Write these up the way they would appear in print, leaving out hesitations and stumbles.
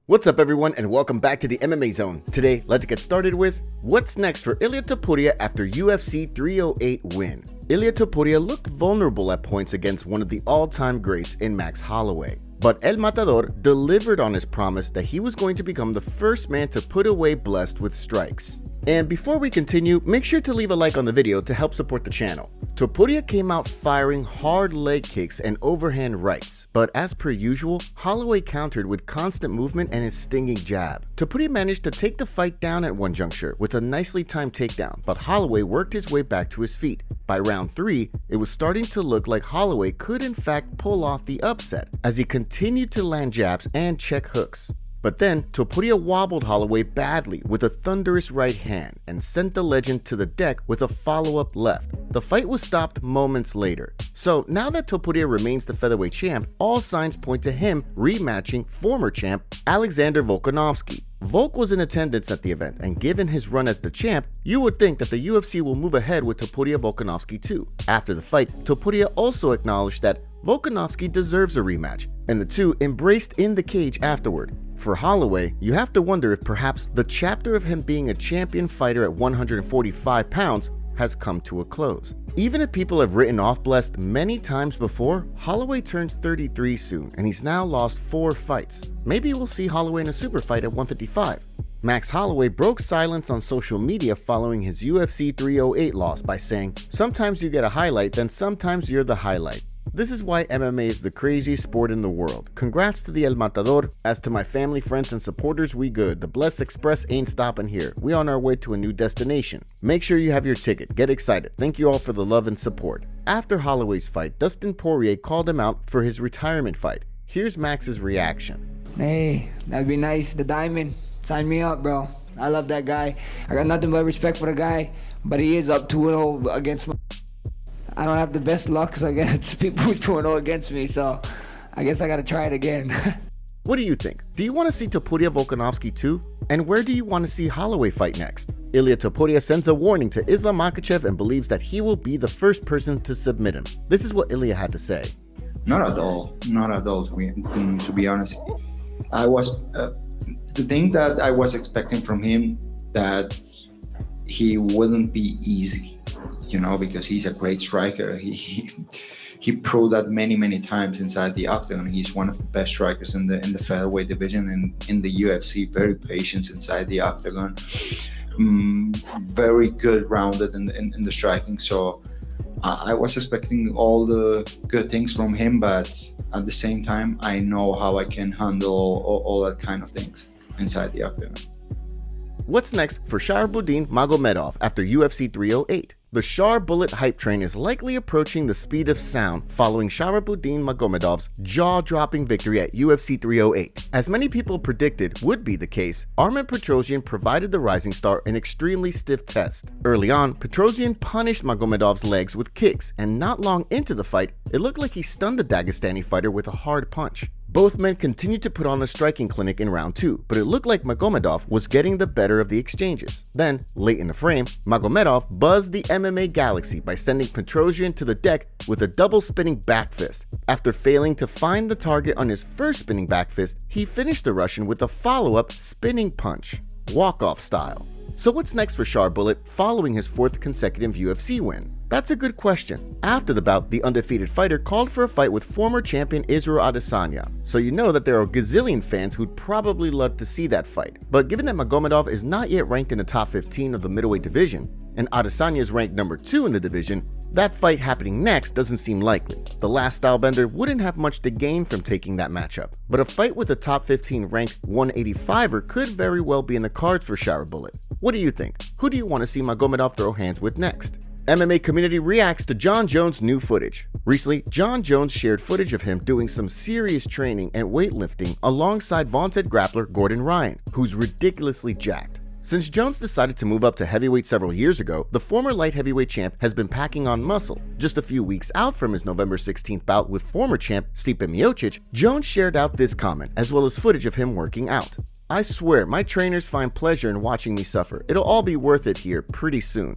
What's up everyone and welcome back to the MMA Zone. Today, let's get started with what's next for Ilia Topuria after UFC 308 win. Ilia Topuria looked vulnerable at points against one of the all-time greats in Max Holloway. But El Matador delivered on his promise that he was going to become the first man to put away Blessed with strikes. And before we continue, make sure to leave a like on the video to help support the channel. Topuria came out firing hard leg kicks and overhand rights, but as per usual, Holloway countered with constant movement and his stinging jab. Topuria managed to take the fight down at one juncture with a nicely timed takedown, but Holloway worked his way back to his feet. By round 3, it was starting to look like Holloway could in fact pull off the upset as he continued to land jabs and check hooks. But then, Topuria wobbled Holloway badly with a thunderous right hand and sent the legend to the deck with a follow-up left. The fight was stopped moments later. So now that Topuria remains the featherweight champ, all signs point to him rematching former champ Alexander Volkanovski. Volk was in attendance at the event, and given his run as the champ, you would think that the UFC will move ahead with Topuria Volkanovski too. After the fight, Topuria also acknowledged that Volkanovski deserves a rematch, and the two embraced in the cage afterward. For Holloway, you have to wonder if perhaps the chapter of him being a champion fighter at 145 pounds has come to a close. Even if people have written off Blessed many times before, Holloway turns 33 soon and he's now lost 4 fights. Maybe we'll see Holloway in a super fight at 155. Max Holloway broke silence on social media following his UFC 308 loss by saying, "Sometimes you get a highlight, then sometimes you're the highlight. This is why MMA is the craziest sport in the world. Congrats to the El Matador. As to my family, friends, and supporters, we good. The Blessed Express ain't stopping here. We on our way to a new destination. Make sure you have your ticket. Get excited. Thank you all for the love and support." After Holloway's fight, Dustin Poirier called him out for his retirement fight. Here's Max's reaction. Hey, that'd be nice. The Diamond. Sign me up, bro. I love that guy. I got nothing but respect for the guy, but he is up 2-0 against me. I don't have the best luck against people who's 2-0 against me, so I guess I gotta try it again. What do you think? Do you want to see Topuria Volkanovski too? And where do you want to see Holloway fight next? Ilia Topuria sends a warning to Islam Makhachev and believes that he will be the first person to submit him. This is what Ilia had to say. Not at all, to be honest. I was the thing that I was expecting from him, that he wouldn't be easy, because he's a great striker. He proved that many times inside the octagon. He's one of the best strikers in the featherweight division and in the UFC. Very patient inside the octagon, very good rounded in the striking. So I was expecting all the good things from him, but at the same time, I know how I can handle all that kind of things inside the octagon. What's next for Sharaputdin Magomedov after UFC 308? The Shar Bullet hype train is likely approaching the speed of sound following Sharaputdin Magomedov's jaw-dropping victory at UFC 308. As many people predicted would be the case, Armen Petrosyan provided the rising star an extremely stiff test. Early on, Petrosyan punished Magomedov's legs with kicks, and not long into the fight, it looked like he stunned the Dagestani fighter with a hard punch. Both men continued to put on a striking clinic in round 2, but it looked like Magomedov was getting the better of the exchanges. Then, late in the frame, Magomedov buzzed the MMA galaxy by sending Petrosyan to the deck with a double spinning back fist. After failing to find the target on his first spinning back fist, he finished the Russian with a follow-up spinning punch, walk-off style. So what's next for Shar Bullet following his 4th consecutive UFC win? That's a good question. After the bout, the undefeated fighter called for a fight with former champion Israel Adesanya, so you know that there are a gazillion fans who'd probably love to see that fight. But given that Magomedov is not yet ranked in the top 15 of the middleweight division, and Adesanya is ranked number 2 in the division, that fight happening next doesn't seem likely. The last stylebender wouldn't have much to gain from taking that matchup, but a fight with a top 15 ranked 185er could very well be in the cards for Shar Bullet. What do you think? Who do you want to see Magomedov throw hands with next? MMA community reacts to Jon Jones' new footage. Recently, Jon Jones shared footage of him doing some serious training and weightlifting alongside vaunted grappler Gordon Ryan, who's ridiculously jacked. Since Jones decided to move up to heavyweight several years ago, the former light heavyweight champ has been packing on muscle. Just a few weeks out from his November 16th bout with former champ Stipe Miocic, Jones shared out this comment as well as footage of him working out. "I swear, my trainers find pleasure in watching me suffer. It'll all be worth it here pretty soon."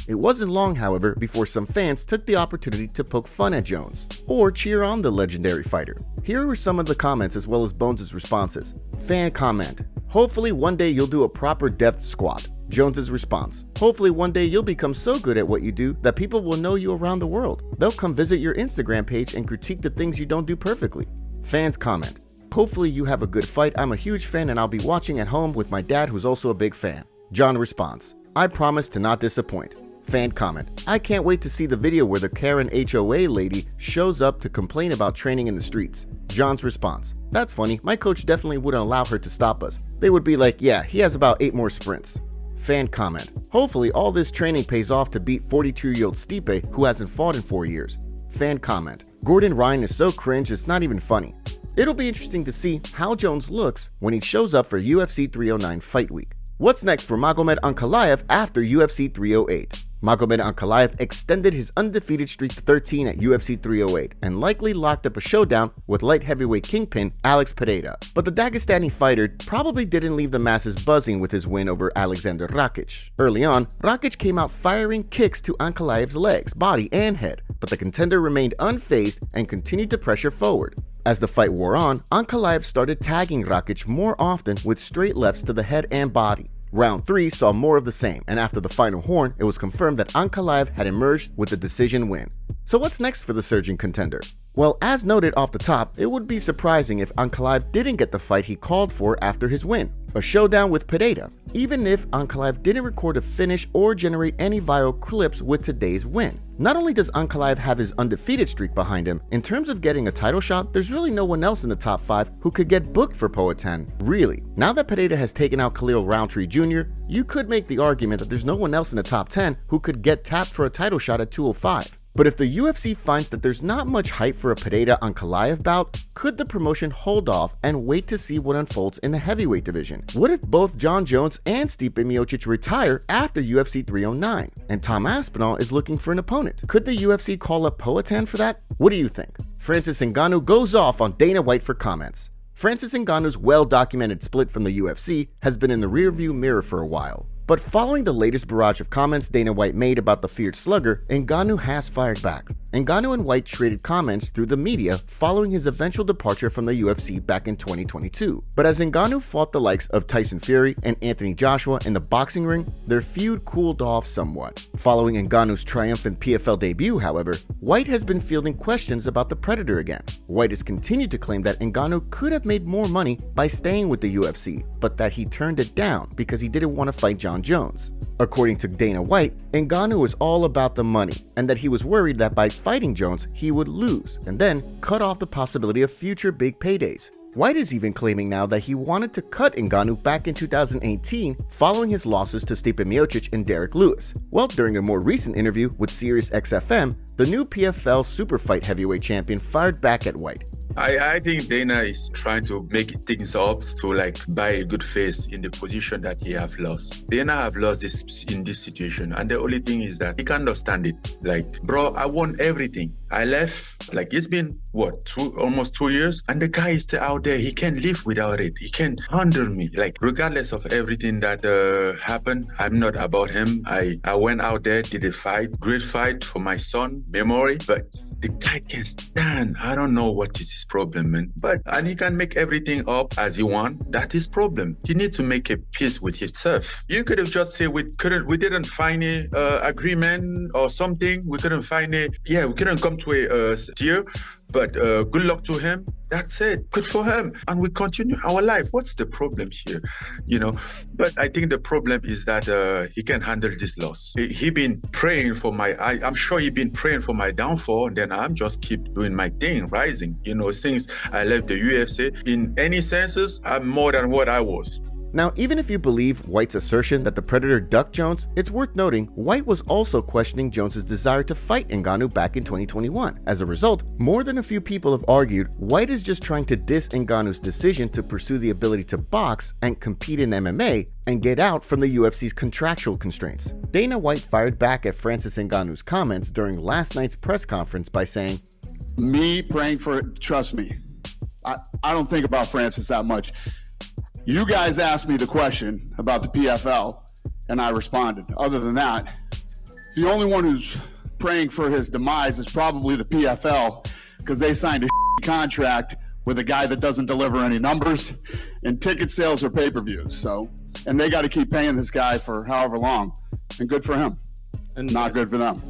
It wasn't long, however, before some fans took the opportunity to poke fun at Jones, or cheer on the legendary fighter. Here were some of the comments as well as Bones' responses. Fan comment: "Hopefully one day you'll do a proper death squat." Jones' response: "Hopefully one day you'll become so good at what you do that people will know you around the world. They'll come visit your Instagram page and critique the things you don't do perfectly." Fans comment: "Hopefully you have a good fight. I'm a huge fan and I'll be watching at home with my dad who's also a big fan." John responds: "I promise to not disappoint." Fan comment: "I can't wait to see the video where the Karen HOA lady shows up to complain about training in the streets." John's response: "That's funny. My coach definitely wouldn't allow her to stop us. They would be like, yeah, he has about 8 more sprints." Fan comment: "Hopefully all this training pays off to beat 42-year-old Stipe, who hasn't fought in 4 years." Fan comment: "Gordon Ryan is so cringe it's not even funny." It'll be interesting to see how Jones looks when he shows up for UFC 309 Fight Week. What's next for Magomed Ankalaev after UFC 308? Magomed Ankalaev extended his undefeated streak to 13 at UFC 308 and likely locked up a showdown with light heavyweight kingpin Alex Pereira. But the Dagestani fighter probably didn't leave the masses buzzing with his win over Alexander Rakic. Early on, Rakic came out firing kicks to Ankalaev's legs, body, and head, but the contender remained unfazed and continued to pressure forward. As the fight wore on, Ankalaev started tagging Rakic more often with straight lefts to the head and body. Round 3 saw more of the same, and after the final horn, it was confirmed that Ankalaev had emerged with a decision win. So what's next for the surging contender? Well, as noted off the top, it would be surprising if Ankalaev didn't get the fight he called for after his win, a showdown with Pereira, even if Ankalaev didn't record a finish or generate any viral clips with today's win. Not only does Ankalaev have his undefeated streak behind him, in terms of getting a title shot, there's really no one else in the top 5 who could get booked for POA 10. Really, now that Pereira has taken out Khalil Roundtree Jr., you could make the argument that there's no one else in the top 10 who could get tapped for a title shot at 205. But if the UFC finds that there's not much hype for a Pereira-Ankalaev bout, could the promotion hold off and wait to see what unfolds in the heavyweight division? What if both Jon Jones and Stipe Miocic retire after UFC 309, and Tom Aspinall is looking for an opponent? Could the UFC call up POA 10 for that? What do you think? Francis Ngannou goes off on Dana White for comments. Francis Ngannou's well-documented split from the UFC has been in the rearview mirror for a while. But following the latest barrage of comments Dana White made about the feared slugger, Ngannou has fired back. Ngannou and White traded comments through the media following his eventual departure from the UFC back in 2022. But as Ngannou fought the likes of Tyson Fury and Anthony Joshua in the boxing ring, their feud cooled off somewhat. Following Ngannou's triumphant PFL debut, however, White has been fielding questions about the Predator again. White has continued to claim that Ngannou could have made more money by staying with the UFC, but that he turned it down because he didn't want to fight Jon Jones. According to Dana White, Ngannou was all about the money, and that he was worried that by fighting Jones, he would lose, and then cut off the possibility of future big paydays. White is even claiming now that he wanted to cut Ngannou back in 2018 following his losses to Stipe Miocic and Derek Lewis. Well, during a more recent interview with SiriusXM, the new PFL Superfight heavyweight champion fired back at White. I think Dana is trying to make things up to buy a good face in the position that he have lost. Dana have lost this in this situation, and the only thing is that he can't understand it. Bro, I won everything. I left. It's been almost 2 years, and the guy is still out there. He can't live without it. He can handle me. Regardless of everything that happened, I'm not about him. I went out there, did a fight, great fight for my son, memory, but the guy can stand. I don't know what is his problem, man. And he can make everything up as he want. That's his problem. He needs to make a peace with himself. You could have just said we didn't find a agreement or something. We couldn't we couldn't come to a deal. But good luck to him. That's it. Good for him. And we continue our life. What's the problem here? But I think the problem is that he can handle this loss. He been praying for I'm sure he been praying for my downfall. Then I'm just keep doing my thing, rising. Since I left the UFC, in any senses, I'm more than what I was. Now, even if you believe White's assertion that the Predator ducked Jones, it's worth noting White was also questioning Jones' desire to fight Ngannou back in 2021. As a result, more than a few people have argued White is just trying to diss Ngannou's decision to pursue the ability to box and compete in MMA and get out from the UFC's contractual constraints. Dana White fired back at Francis Ngannou's comments during last night's press conference by saying, "Me praying for it, trust me, I don't think about Francis that much. You guys asked me the question about the PFL, and I responded. Other than that, The only one who's praying for his demise is probably the PFL, because they signed a contract with a guy that doesn't deliver any numbers in ticket sales or pay-per-views. So, and they got to keep paying this guy for however long, and good for him, and not good for them.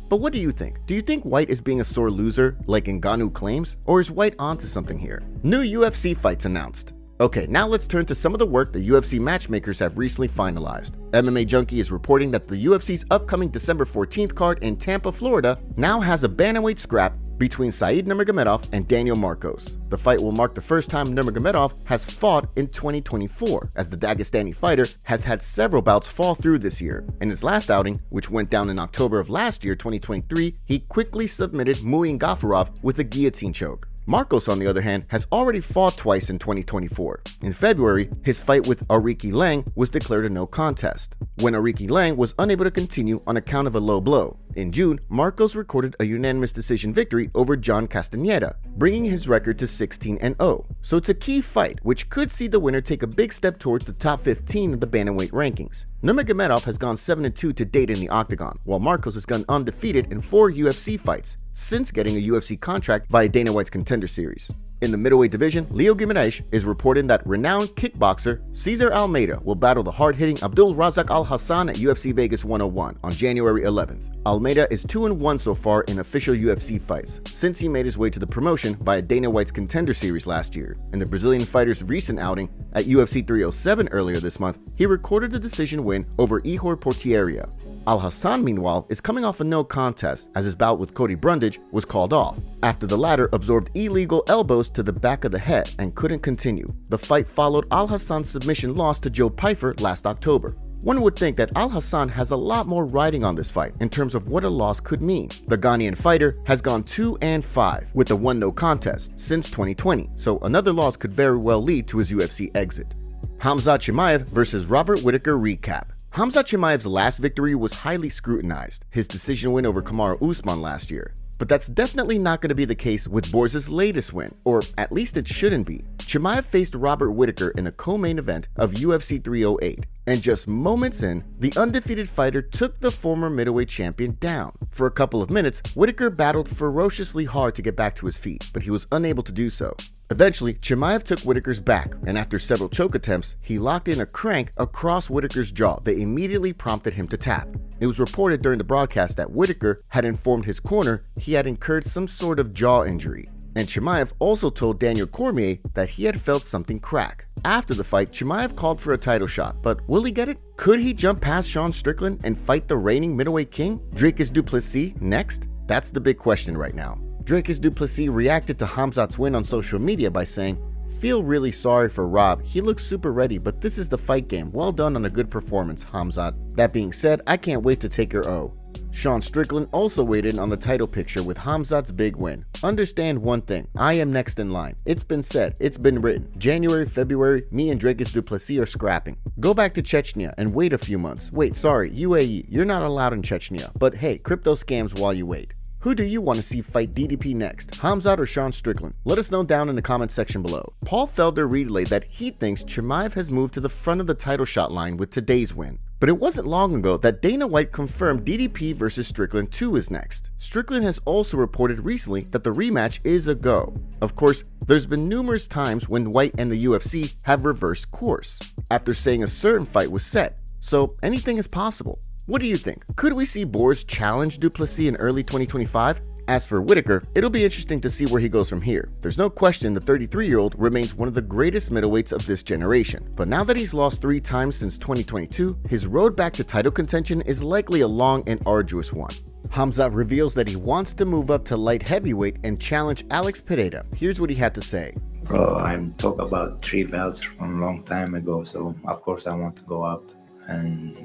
But what do you think? Do you think White is being a sore loser like Ngannou claims, or is White onto something here? New UFC fights announced. Okay, now let's turn to some of the work the UFC matchmakers have recently finalized. MMA Junkie is reporting that the UFC's upcoming December 14th card in Tampa, Florida now has a bantamweight scrap between Said Nurmagomedov and Daniel Marcos. The fight will mark the first time Nurmagomedov has fought in 2024, as the Dagestani fighter has had several bouts fall through this year. In his last outing, which went down in October of last year, 2023, he quickly submitted Muin Gafurov with a guillotine choke. Marcos, on the other hand, has already fought twice in 2024. In February, his fight with Ariki Lang was declared a no contest, when Ariki Lang was unable to continue on account of a low blow. In June, Marcos recorded a unanimous decision victory over John Castaneda, bringing his record to 16-0. So it's a key fight, which could see the winner take a big step towards the top 15 of the bantamweight rankings. Nurmagomedov has gone 7-2 to date in the octagon, while Marcos has gone undefeated in 4 UFC fights since getting a UFC contract via Dana White's Contender Series. In the middleweight division, Leo Guimaraes is reporting that renowned kickboxer Cesar Almeida will battle the hard-hitting Abdul Razak Al Hassan at UFC Vegas 101 on January 11th. Almeida is 2-1 so far in official UFC fights since he made his way to the promotion via Dana White's Contender Series last year. In the Brazilian fighter's recent outing at UFC 307 earlier this month, he recorded a decision win over Ihor Portieria. Al Hassan, meanwhile, is coming off a no contest as his bout with Cody Brundage was called off after the latter absorbed illegal elbows to the back of the head and couldn't continue. The fight followed Al Hassan's submission loss to Joe Pyfer last October. One would think that Al Hassan has a lot more riding on this fight in terms of what a loss could mean. The Ghanaian fighter has gone 2-5 with a 1 no contest since 2020, so another loss could very well lead to his UFC exit. Khamzat Chimaev versus Robert Whittaker recap. Khamzat Chimaev's last victory was highly scrutinized, his decision win over Kamaru Usman last year. But that's definitely not going to be the case with Borza's latest win, or at least it shouldn't be. Chimaev faced Robert Whittaker in a co-main event of UFC 308, and just moments in, the undefeated fighter took the former middleweight champion down. For a couple of minutes, Whittaker battled ferociously hard to get back to his feet, but he was unable to do so. Eventually, Chimaev took Whittaker's back, and after several choke attempts, he locked in a crank across Whittaker's jaw that immediately prompted him to tap. It was reported during the broadcast that Whittaker had informed his corner he had incurred some sort of jaw injury, and Chimaev also told Daniel Cormier that he had felt something crack. After the fight, Chimaev called for a title shot, but will he get it? Could he jump past Sean Strickland and fight the reigning middleweight king, Dricus du Plessis, next? That's the big question right now. Dricus du Plessis reacted to Khamzat's win on social media by saying, "Feel really sorry for Rob, he looks super ready, but this is the fight game. Well done on a good performance, Khamzat. That being said, I can't wait to take your O." Sean Strickland also weighed in on the title picture with Khamzat's big win. Understand one thing, I am next in line. It's been said, it's been written. January, February, me and Dricus du Plessis are scrapping. Go back to Chechnya and wait a few months. Wait, sorry, UAE, you're not allowed in Chechnya. But hey, crypto scams while you wait. Who do you want to see fight DDP next, Khamzat or Sean Strickland? Let us know down in the comment section below. Paul Felder relayed that he thinks Chimaev has moved to the front of the title shot line with today's win. But it wasn't long ago that Dana White confirmed DDP versus Strickland 2 is next. Strickland has also reported recently that the rematch is a go. Of course, there's been numerous times when White and the UFC have reversed course after saying a certain fight was set, so anything is possible. What do you think? Could we see Borz challenge du Plessis in early 2025? As for Whittaker, it'll be interesting to see where he goes from here. There's no question the 33-year-old remains one of the greatest middleweights of this generation, but now that he's lost 3 times since 2022, his road back to title contention is likely a long and arduous one. Khamzat reveals that he wants to move up to light heavyweight and challenge Alex Pereira. Here's what he had to say. Bro, I'm talking about 3 belts from a long time ago, so of course I want to go up.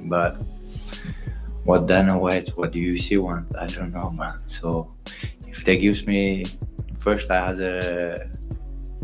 But what Dana White, what UFC wants, I don't know, man. So if they gives me, first I has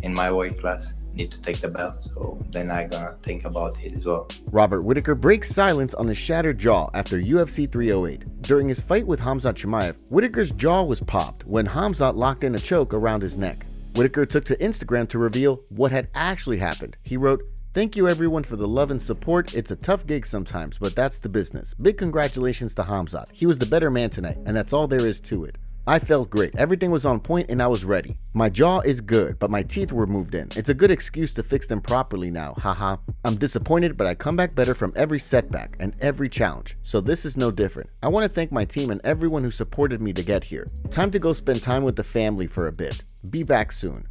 in my weight class, need to take the belt, so then I gonna think about it as well. Robert Whittaker breaks silence on his shattered jaw after UFC 308. During his fight with Khamzat Chimaev, Whittaker's jaw was popped when Khamzat locked in a choke around his neck. Whittaker took to Instagram to reveal what had actually happened. He wrote, Thank you everyone for the love and support. It's a tough gig sometimes, but that's the business. Big congratulations to Khamzat. He was the better man tonight, and that's all there is to it. I felt great. Everything was on point and I was ready. My jaw is good, but my teeth were moved in. It's a good excuse to fix them properly now, haha. I'm disappointed, but I come back better from every setback and every challenge, so this is no different. I want to thank my team and everyone who supported me to get here. Time to go spend time with the family for a bit. Be back soon.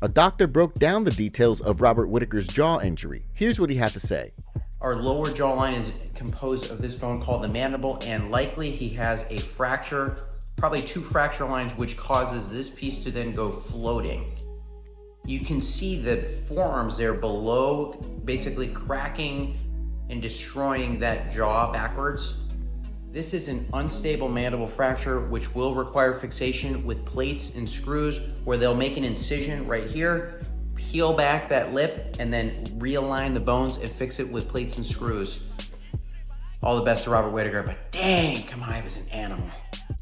A doctor broke down the details of Robert Whittaker's jaw injury. Here's what he had to say. Our lower jawline is composed of this bone called the mandible, and likely he has a fracture, probably 2 fracture lines, which causes this piece to then go floating. You can see the forearms there below basically cracking and destroying that jaw backwards. This is an unstable mandible fracture, which will require fixation with plates and screws, where they'll make an incision right here, peel back that lip, and then realign the bones and fix it with plates and screws. All the best to Robert Whittaker, but dang, Chimaev is an animal.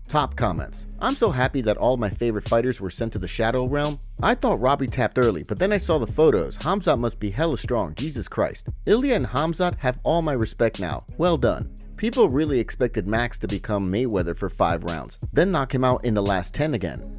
Top comments. I'm so happy that all my favorite fighters were sent to the Shadow Realm. I thought Robbie tapped early, but then I saw the photos. Khamzat must be hella strong, Jesus Christ. Ilia and Khamzat have all my respect now. Well done. People really expected Max to become Mayweather for 5 rounds, then knock him out in the last 10 again.